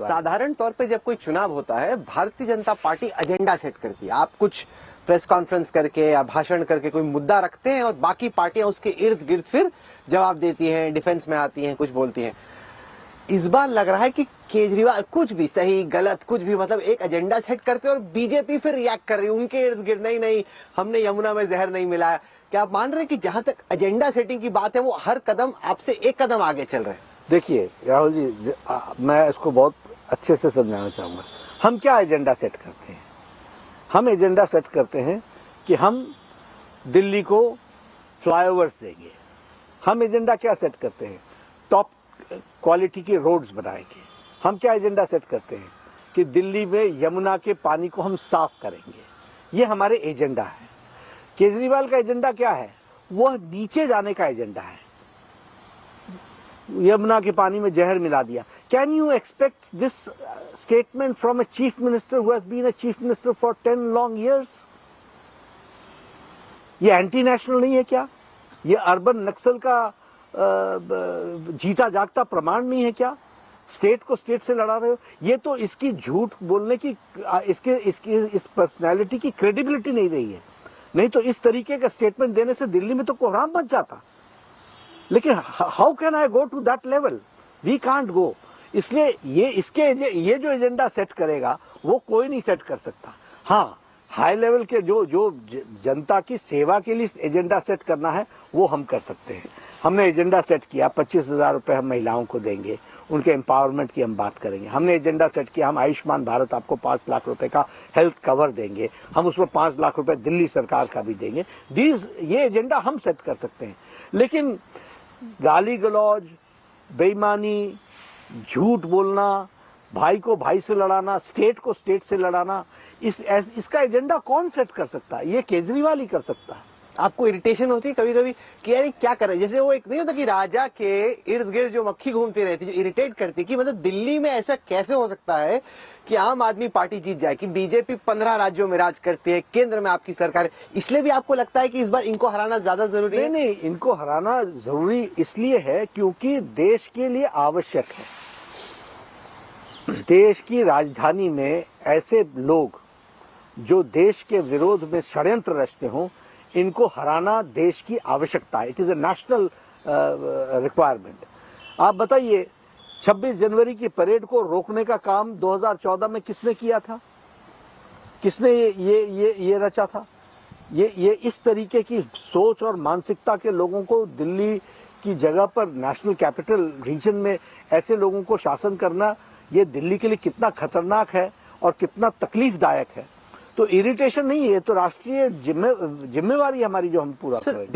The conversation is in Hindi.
केजरीवाल। साधारण तौर पे जब कोई चुनाव होता है, Bharatiya Janata party agenda set करती है। आप कुछ प्रेस कॉन्फ्रेंस करके या भाषण करके कोई मुद्दा रखते हैं और बाकी पार्टियां उसके इर्द गिर्द फिर जवाब देती हैं, डिफेंस में आती हैं, कुछ बोलती हैं। इस बार लग रहा है कि केजरीवाल कुछ भी सही गलत कुछ भी मतलब एक एजेंडा सेट करते हैं और बीजेपी फिर रिएक्ट कर रही है उनके इर्द गिर्द। नहीं नहीं, हमने यमुना में जहर नहीं मिलाया। क्या आप मान रहे हैं कि जहां तक एजेंडा सेटिंग की बात है वो हर कदम आपसे एक कदम आगे चल रहे हैं? देखिए राहुल जी, मैं इसको बहुत अच्छे से समझाना चाहूंगा। हम क्या एजेंडा सेट करते हैं? हम एजेंडा सेट करते हैं कि हम दिल्ली को फ्लाईओवर्स देंगे। हम एजेंडा क्या सेट करते हैं? टॉप क्वालिटी के रोड्स बनाएंगे। हम क्या एजेंडा सेट करते हैं कि दिल्ली में यमुना के पानी को हम साफ करेंगे। ये हमारे एजेंडा है। केजरीवाल का एजेंडा क्या है? वह नीचे जाने का एजेंडा है। यमुना के पानी में जहर मिला दिया। Can you expect this statement from a chief minister who has been a chief minister for 10 long years? ये एंटी नेशनल नहीं है क्या? ये अर्बन नक्सल का जीता जागता प्रमाण नहीं है क्या? स्टेट को स्टेट से लड़ा रहे हो। ये तो इसकी झूठ बोलने की इस पर्सनैलिटी की क्रेडिबिलिटी नहीं रही है। नहीं तो इस तरीके का स्टेटमेंट देने से दिल्ली में तो कोहराम मच जाता। लेकिन how can I go to that level? We can't go. इसलिए ये जो एजेंडा सेट करेगा वो कोई नहीं सेट कर सकता। हाँ, हाई लेवल के जो जनता की सेवा के लिए एजेंडा सेट करना है वो हम कर सकते हैं। हमने एजेंडा सेट किया 25,000 रुपए हम महिलाओं को देंगे, उनके एम्पावरमेंट की हम बात करेंगे। हमने एजेंडा सेट किया हम आयुष्मान भारत आपको 5 लाख रुपए का हेल्थ कवर देंगे, हम उसमें 5 लाख रुपए दिल्ली सरकार का भी देंगे। ये एजेंडा हम सेट कर सकते हैं। लेकिन गाली गलौज, बेईमानी, झूठ बोलना, भाई को भाई से लड़ाना, स्टेट को स्टेट से लड़ाना, इसका एजेंडा कौन सेट कर सकता है? ये केजरीवाल ही कर सकता है। आपको इरिटेशन होती है कभी कभी कि यार क्या करें? जैसे वो एक नहीं होता कि राजा के इर्द गिर्द जो मक्खी घूमती रहती है, जो इरिटेट करती है कि मतलब दिल्ली में ऐसा कैसे हो सकता है कि आम आदमी पार्टी जीत जाए, कि बीजेपी 15 राज्यों में राज करती है, केंद्र में आपकी सरकार है। इसलिए भी आपको लगता है कि इस बार इनको हराना ज्यादा जरूरी है? नहीं, इनको हराना जरूरी इसलिए है क्योंकि देश के लिए आवश्यक है। देश की राजधानी में ऐसे लोग जो देश के विरोध में षड्यंत्र रचते हों, इनको हराना देश की आवश्यकता है। It is a national requirement. आप बताइए 26 जनवरी की परेड को रोकने का काम 2014 में किसने किया था? किसने ये रचा था? ये इस तरीके की सोच और मानसिकता के लोगों को दिल्ली की जगह पर नेशनल कैपिटल रीजन में ऐसे लोगों को शासन करना, ये दिल्ली के लिए कितना खतरनाक है और कितना तकलीफदायक है। तो इरिटेशन नहीं है, तो राष्ट्रीय जिम्मेवारी हमारी जो हम पूरा करेंगे।